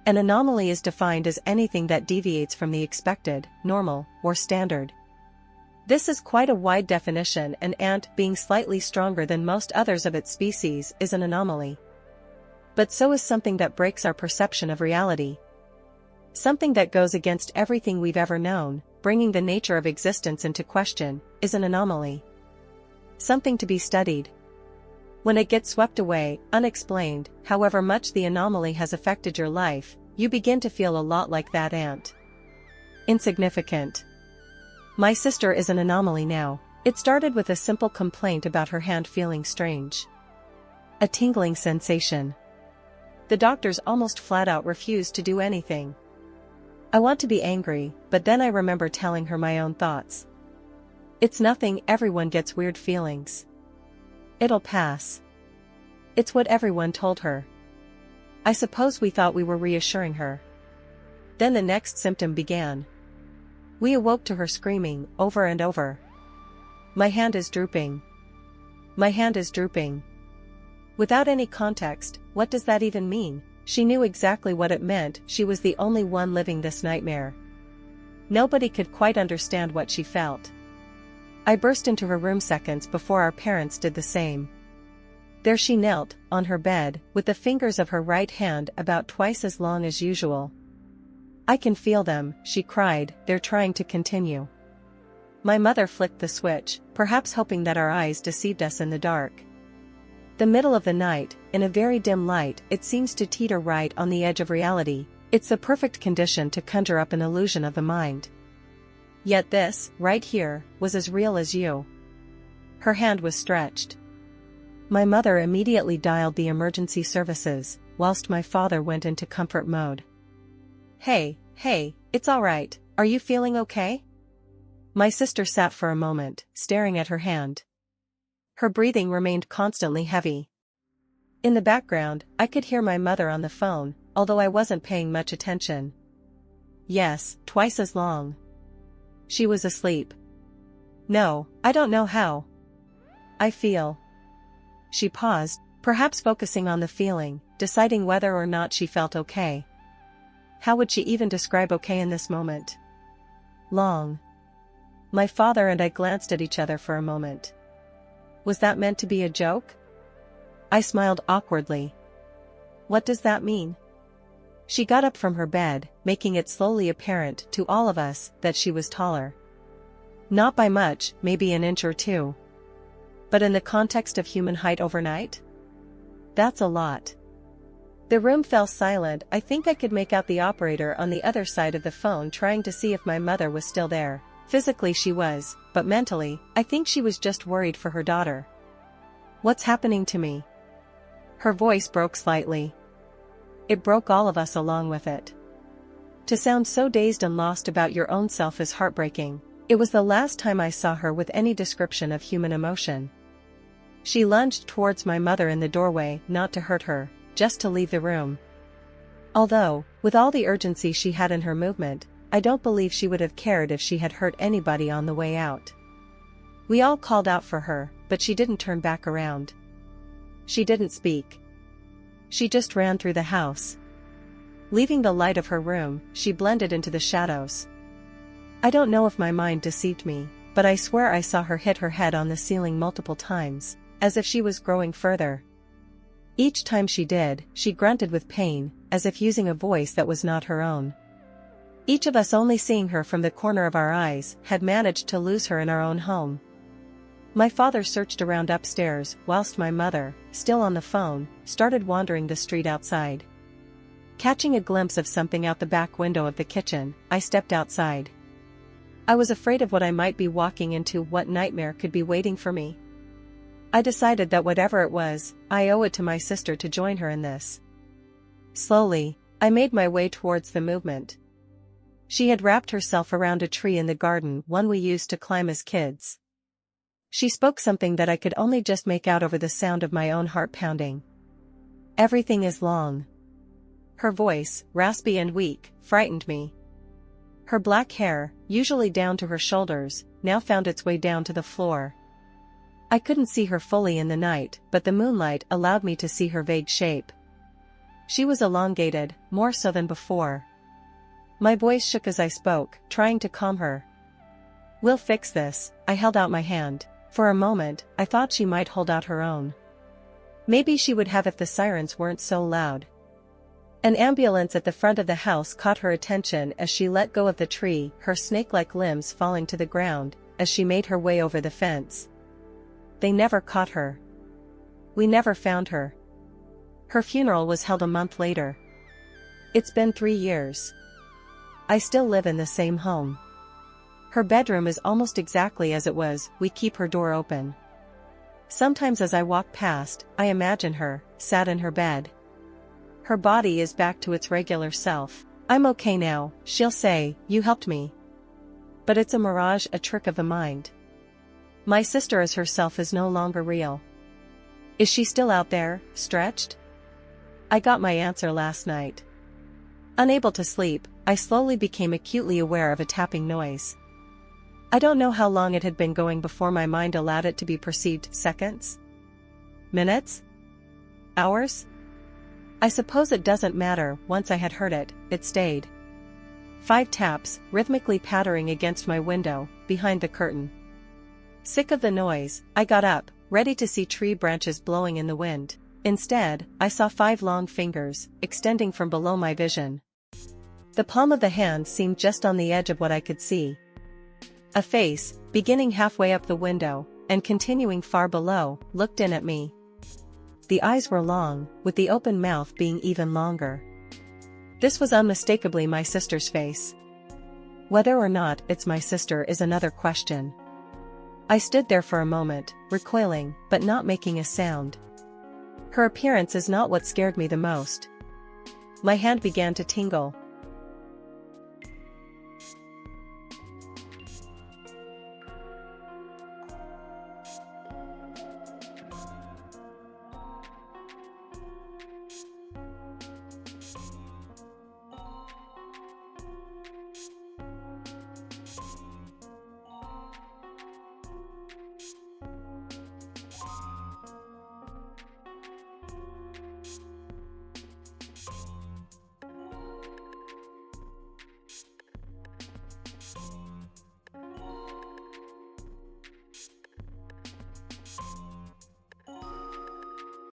An anomaly is defined as anything that deviates from the expected, normal, or standard. This is quite a wide definition. An ant, being slightly stronger than most others of its species, is an anomaly. But so is something that breaks our perception of reality. Something that goes against everything we've ever known, bringing the nature of existence into question, is an anomaly. Something to be studied. When it gets swept away, unexplained, however much the anomaly has affected your life, you begin to feel a lot like that ant. Insignificant. My sister is an anomaly now. It started with a simple complaint about her hand feeling strange. A tingling sensation. The doctors almost flat out refused to do anything. I want to be angry, but then I remember telling her my own thoughts. It's nothing, everyone gets weird feelings. It'll pass. It's what everyone told her. I suppose we thought we were reassuring her. Then the next symptom began. We awoke to her screaming, over and over. My hand is drooping. My hand is drooping. Without any context, what does that even mean? She knew exactly what it meant. She was the only one living this nightmare. Nobody could quite understand what she felt. I burst into her room seconds before our parents did the same. There she knelt, on her bed, with the fingers of her right hand about twice as long as usual. I can feel them, she cried, they're trying to continue. My mother flicked the switch, perhaps hoping that our eyes deceived us in the dark. The middle of the night, in a very dim light, it seems to teeter right on the edge of reality. It's the perfect condition to conjure up an illusion of the mind. Yet this, right here, was as real as you. Her hand was stretched. My mother immediately dialed the emergency services, whilst my father went into comfort mode. Hey, it's all right, are you feeling okay? My sister sat for a moment, staring at her hand. Her breathing remained constantly heavy. In the background, I could hear my mother on the phone, although I wasn't paying much attention. Yes, twice as long. She was asleep. No, I don't know how. I feel. She paused, perhaps focusing on the feeling, deciding whether or not she felt okay. How would she even describe okay in this moment? Long. My father and I glanced at each other for a moment. Was that meant to be a joke? I smiled awkwardly. What does that mean? She got up from her bed, making it slowly apparent to all of us that she was taller. Not by much, maybe an inch or two. But in the context of human height overnight? That's a lot. The room fell silent. I think I could make out the operator on the other side of the phone trying to see if my mother was still there. Physically she was, but mentally, I think she was just worried for her daughter. What's happening to me? Her voice broke slightly. It broke all of us along with it. To sound so dazed and lost about your own self is heartbreaking. It was the last time I saw her with any description of human emotion. She lunged towards my mother in the doorway, not to hurt her, just to leave the room. Although, with all the urgency she had in her movement, I don't believe she would have cared if she had hurt anybody on the way out. We all called out for her, but she didn't turn back around. She didn't speak. She just ran through the house. Leaving the light of her room, she blended into the shadows. I don't know if my mind deceived me, but I swear I saw her hit her head on the ceiling multiple times, as if she was growing further. Each time she did, she grunted with pain, as if using a voice that was not her own. Each of us only seeing her from the corner of our eyes, had managed to lose her in our own home. My father searched around upstairs, whilst my mother, still on the phone, started wandering the street outside. Catching a glimpse of something out the back window of the kitchen, I stepped outside. I was afraid of what I might be walking into, what nightmare could be waiting for me. I decided that whatever it was, I owe it to my sister to join her in this. Slowly, I made my way towards the movement. She had wrapped herself around a tree in the garden, one we used to climb as kids. She spoke something that I could only just make out over the sound of my own heart pounding. Everything is long. Her voice, raspy and weak, frightened me. Her black hair, usually down to her shoulders, now found its way down to the floor. I couldn't see her fully in the night, but the moonlight allowed me to see her vague shape. She was elongated, more so than before. My voice shook as I spoke, trying to calm her. "We'll fix this." I held out my hand. For a moment, I thought she might hold out her own. Maybe she would have if the sirens weren't so loud. An ambulance at the front of the house caught her attention as she let go of the tree, her snake-like limbs falling to the ground, as she made her way over the fence. They never caught her. We never found her. Her funeral was held a month later. It's been 3 years. I still live in the same home. Her bedroom is almost exactly as it was. We keep her door open. Sometimes as I walk past, I imagine her, sat in her bed. Her body is back to its regular self. "I'm okay now," she'll say, "you helped me." But it's a mirage, a trick of the mind. My sister as herself is no longer real. Is she still out there, stretched? I got my answer last night. Unable to sleep, I slowly became acutely aware of a tapping noise. I don't know how long it had been going before my mind allowed it to be perceived. Seconds? Minutes? Hours? I suppose it doesn't matter. Once I had heard it, it stayed. 5 taps, rhythmically pattering against my window, behind the curtain. Sick of the noise, I got up, ready to see tree branches blowing in the wind. Instead, I saw 5 long fingers, extending from below my vision. The palm of the hand seemed just on the edge of what I could see. A face, beginning halfway up the window, and continuing far below, looked in at me. The eyes were long, with the open mouth being even longer. This was unmistakably my sister's face. Whether or not it's my sister is another question. I stood there for a moment, recoiling, but not making a sound. Her appearance is not what scared me the most. My hand began to tingle.